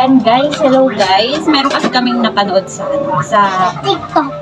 Ayan guys, hello guys. Meron kasi kaming napanood sa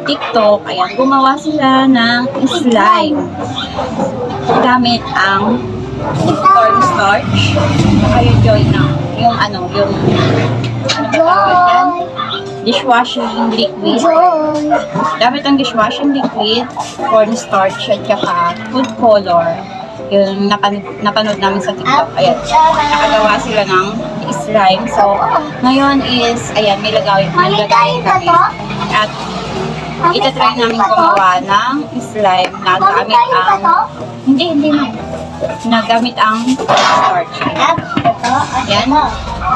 TikTok. Ayan, gumawa sila ng slime gamit ang cornstarch. Ayun, Joy na. Yung dishwashing liquid. Gamit ang dishwashing liquid, cornstarch at saka food color. Yung napanood namin sa TikTok. Ayan, nakagawa sila ng slime. So, ngayon is, ayan, may lagay kami. At itatry namin gumawa ng slime na gamit ang, hindi na gamit ang starch. Ayan.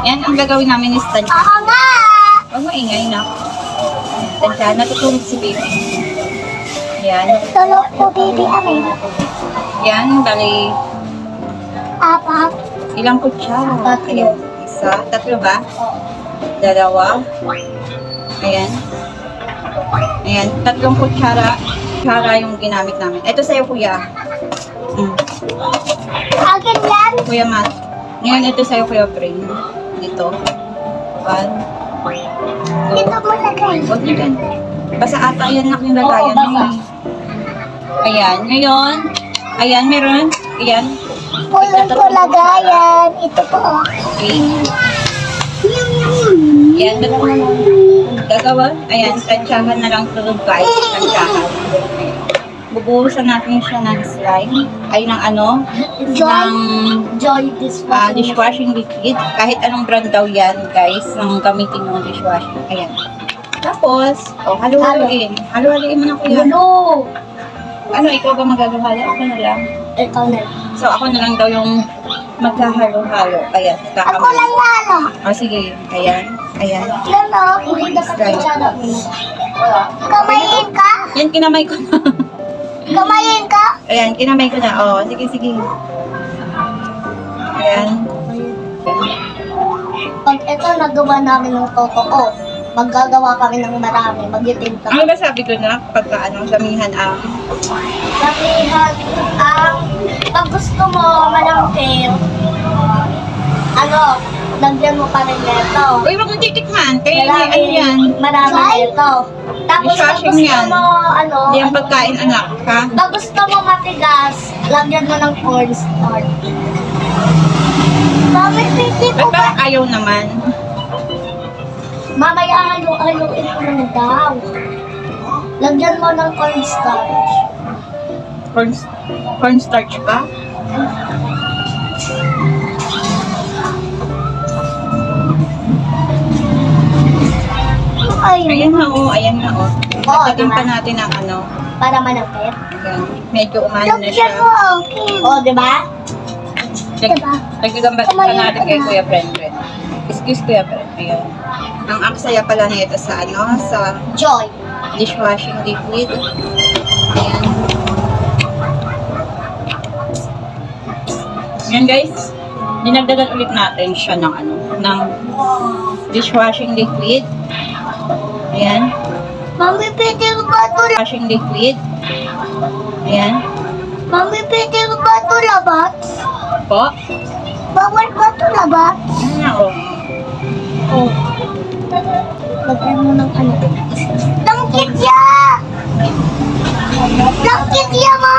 Ayan, ang gagawin namin is tansya. Huwag mo ingay na. Tansya, natutulog si baby. Ayan. Tulog po baby amin. Yan, bali. Apat. Ilang kutsara? Ayan. Isa. Tatlo ba? Dalawa. Ayan. Ayan. Tatlong kutsara. Kutsara yung ginamit namin. Ito sa'yo, kuya. Akin yan? Kuya Matt. Ngayon, ito sa'yo, kuya Pring. Dito. One. Dito mo lagay. Huwag niyo yan. Basta ata yan na yung lagayan. Ayan. Ngayon, ayan, meron. Ayan. Pulong ko lagayan. Ito po. Okay. Ayan, gagawa. Ayan, tansyahan na lang tulog guys. Tansyahan. Bubuhusan natin siya ng slime. Ay, ng ano? Joy dishwashing liquid. Kahit anong brand daw yan, guys. Nang gamitin yung dishwashing. Ayan. Tapos, halu-haluin. Halu-haluin mo na kuya. Ano, ikaw ba magagahalo? Ako na lang. Ikaw na. So, ako na lang daw yung magkahalo-halo. Ayan, Ako lang lalo. O, sige. Ayan. Ayan. Lalo, hindi na katsara mo. Kamayin ka? Yan, kinamay ko na. Kamayin ka? Ayan, kinamay ko na. O, sige, sige. Ayan. Pag ito nagawa namin ng totoo, maggagawa kami ng marami, mag-itinta. Ano ba sabi ko na? Pagka ano, damihan ang... Damihan ang... Pag gusto mo malangkin, ano, lagyan mo pa rin nito. Uy, wag mong titikman. Kaya ano yan? Marami nito. Tapos pag gusto yan. mo, ano... Hindi ang pagkain, anak, ha? Pag gusto mo matigas, lagyan mo ng cornstarch. Bakit hindi ko Ba't parang ayaw naman? Mamaya halo-haloin ko na daw. Lagyan mo ng cornstarch. Cornstarch ba? Ayan na o, ayan na o. Lagyan pa natin ang ano. Para malapit. Ayan. Medyo umano na siya. O, diba? Lagyan pa natin kay Kuya Brenbren. Excuse Kuya Bren. Ayan. Ang aksaya pala nito sa ano, sa Joy. Dishwashing liquid. Ayan. Ayan guys. Dinagdagan ulit natin siya ng ano, ng dishwashing liquid. Ayan. Mami, pwede ko ba ito? Dishwashing liquid. Ayan. Mami, pwede ko ba ito labat? Po. Bawal ba ito labat? Ayan na o. Oh. Lagyan mo ng ano. Langkit ya! Langkit ya mo!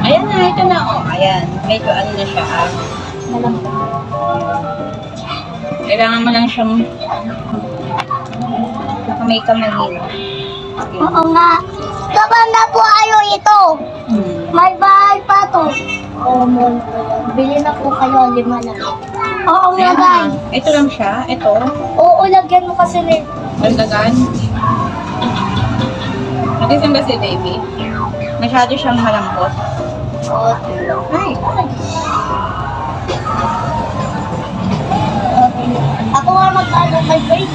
Ayan na, ito na o. Ayan. Medyo ano na siya ah. Kailangan mo lang siyang kamay-kamayin. Oo nga. Kapag na po ayaw ito. May bahal pa to. Oo, bili na po kayo, 5 na. Oo nga, guys. Ito lang siya. Ito. Oo, lagyan mo kasi nito. Dagdagan. Nagising ba si baby? Masyado siyang malambot. Oo. Ay. Ako nga mag-ano kay Faith.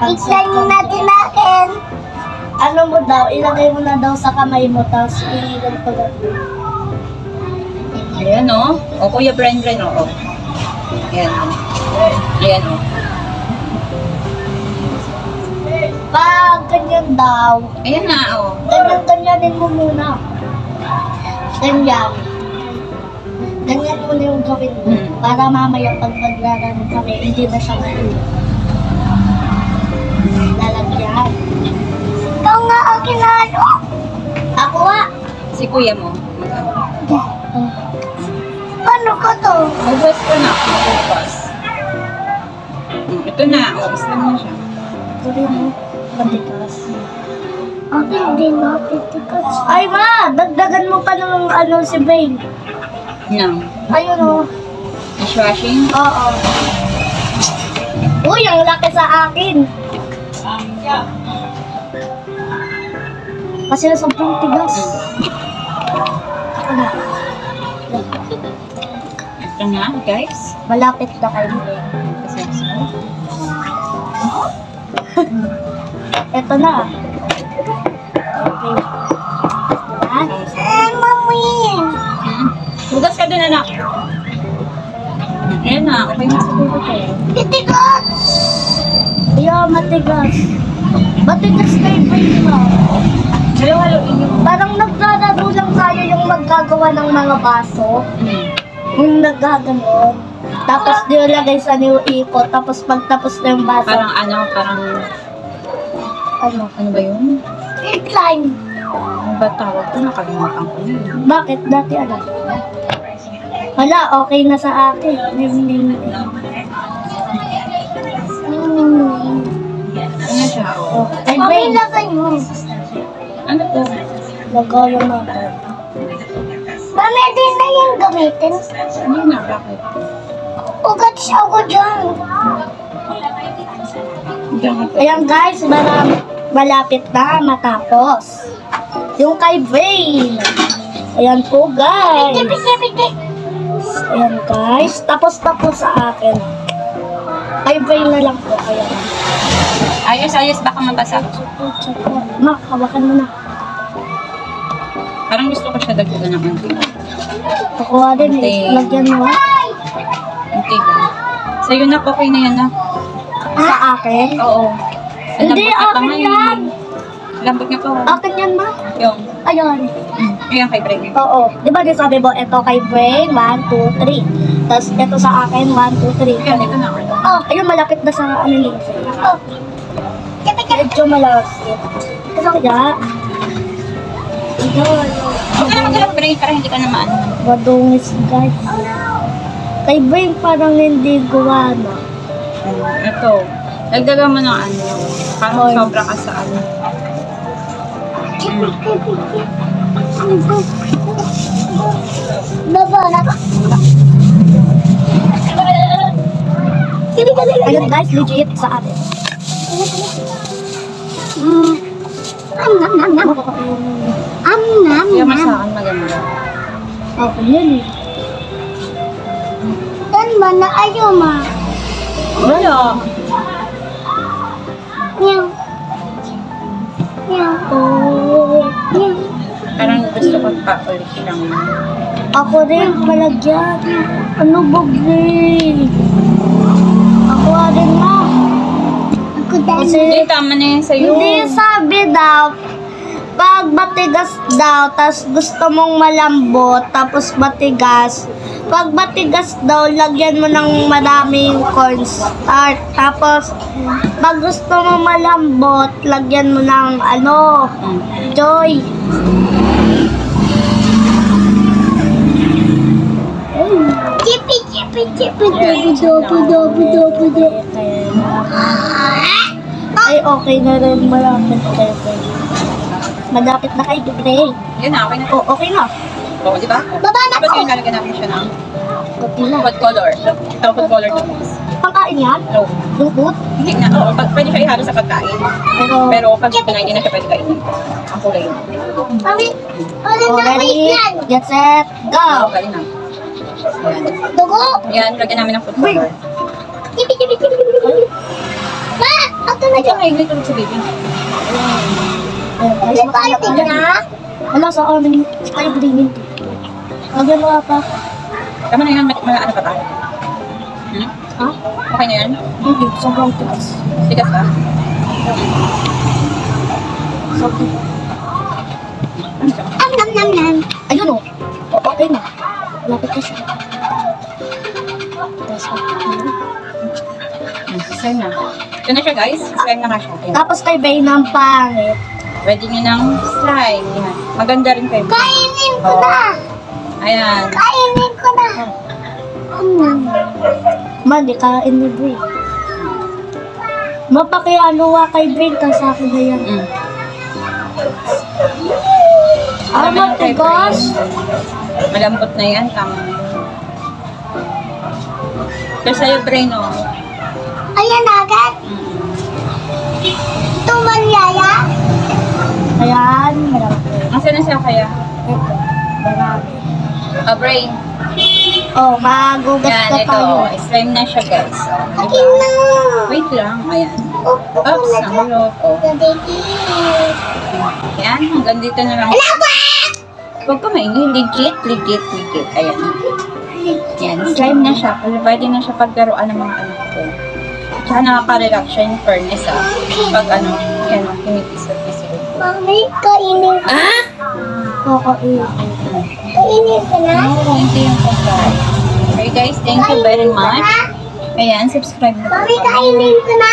I-slime natin natin. Ano mo daw, ilagay mo na daw sa kamay mo, tapos i-ganito. Ayan o. O Kuya Brenbren o. Ayan o. Ayan o. Pag ganyan daw, Ayan na o. ganyan-ganyanin mo muna. Ganyan. Ganyan muna yung gawin mo. Para mamaya pag maglalaro kami, hindi na siya matulog. Lalagyan. Ikaw nga ang kinalo. Ako nga. Si kuya mo. Paano ko to? Mag-bus ko na. Mag-bus. Ito na. Ubus lang mo siya. Sabi mo, matikas. Okay, hindi na matikas. Ay ma, dagdagan mo pa ng ano si Bane. No. Ayun o. Dishwashing? Oo. Uy, ang laki sa akin. Kasi sobrang tigas. Ako na. Ito na, guys. Malapit na kayo. Kasi Ito na. Okay. Mami! Hugas ka din, anak. Ayan na, okay na siguro kayo. Matigas! Ayaw, matigas. Matigas kayo pa yun mo. Halo-haloin yung... Parang naglalaro lang tayo yung maggagawa ng mga baso. Yung naggaganon. Tapos nilagay sa new ikot. Tapos pagtapos na yung baso. Parang ano, parang... Ano ba yun? Incline. Ano ba tawag ko? Nakalimutan ko yun. Bakit? Dati alam. Wala, okay na sa akin. Ano siya? Oh, okay, lagay mo. Ano to? Lagayan natin. Mami, din na yung gamitin. Hindi na, bakit? Ugat siya ako dyan. Diyan ito. Ayan guys, malapit na matapos. Yung kay Vane. Ayan po guys. Ayan guys, tapos sa akin. Kay Vane na lang po. Ayan. Ayos, baka mabasa. Mak, hawakan mo na. Parang gusto ko siya dagdagan ng konti. Pakuha din eh. Lagyan mo. Konti lang. Sa'yo na, okay na yan na. Sa akin? Oo. Hindi, akin yan. Lambot niya po. Akin yan ma. Yung. Ayun. Ayan kay Bray. Oo. Di ba din sabi mo, ito kay Brain, 1, 2, 3. Tapos ito sa akin, 1, 2, 3. Ayan, ito na. Oh, ayun, malapit na sa ano nila. Oh. Medyo malapit. Kasi kaya, ayun. Huwag ka na mag-alap, Bray, para hindi ka na maano. Madungis guys. Kay Brain parang hindi gumana. Ito. Dagdagan mo ng ano. Parang sobra ka sa ano. Baba na ka. Ayun guys, legit sa atin. Kaya masakan maganda. Okay yun. Dan ba na ayaw ma? Wala. Meow. Meow. Oh. Meow. Parang gusto ko pa ulit siyang... Ako rin palagyan. Ano ba, Bray? Ako rin ma. Ako din. Hindi, tama na yan sa'yo. Hindi sabi daw, pag matigas daw, tas gusto mong malambot, tapos matigas. Pag matigas daw, lagyan mo ng maraming cornstarch. Tapos, pag gusto mo malambot, lagyan mo ng ano, Joy. Chippy, chippy, chippy, dobi. Ay, okay na rin. Malapit kayo. Malapit na kayo, Bray. Yun na, okay na. Oh, okay na. Oo, di ba? Baba na Tapos ko. yung lalagyan natin siya ng Kunti na. food color. Ito, food color to. Pangkain yan? No. Yung food? Hindi na. Oo, pwede siya ihalo sa pagkain. Pero pag pinay, hindi na siya pwede kainin. Ang kulay yun. Mami, ready? Get set, Oo, go! galing na. Ayan. Dugo! Yan, lagyan namin ng food color. Ma! Ako na Ito nga, yung sa baby. Hindi tayo tignan. Wala sa amin. Tayo greening. Lagyan mo pa. Tama na yan, mga ano pa tayo. Ha? Okay na yan? Hindi, sobrang tigas. Tigas ka? Sobrang. Nam. Ayun o. Malaki ka siya. Slime na. Ito na siya guys. Slime na nga siya. Ayan. Tapos kay Bay ng pangit. Pwede nyo ng slime. Yan. Maganda rin kayo. Kainin ko na! Ayan. Kainin ko na! Mali, kain ni Bay. Mapakiano ka kay Bay, tas akin na yan. Matigas. Malambot na yan. Tama. Ito sa'yo, brain, oh. Ayan agad. Tumalyaya. Ayan, marami. Nasaan na siya kaya? Ito, marami. Brain. Oh, magugas Yan, na ito. tayo. Slime na siya, guys. Oh, Akin na. wait lang. Ayan. Oops, nahulog. Oh. Yan, hanggang dito na lang. Huwag ka maingay. Legit. Ayan. Yan, slime na siya. Pero pwede na siya paglaruan ng mga anak ko. Tsaka nakaka-relax siya yung furnace, ah. Pag ano, yan, kinipisod-pisod. Mami, kainin ka. Oo, kainin. Kainin ka na? Oo, hindi yung pagkain. Okay guys, thank you very much. Ayan, subscribe na po. Mami, kainin ka na?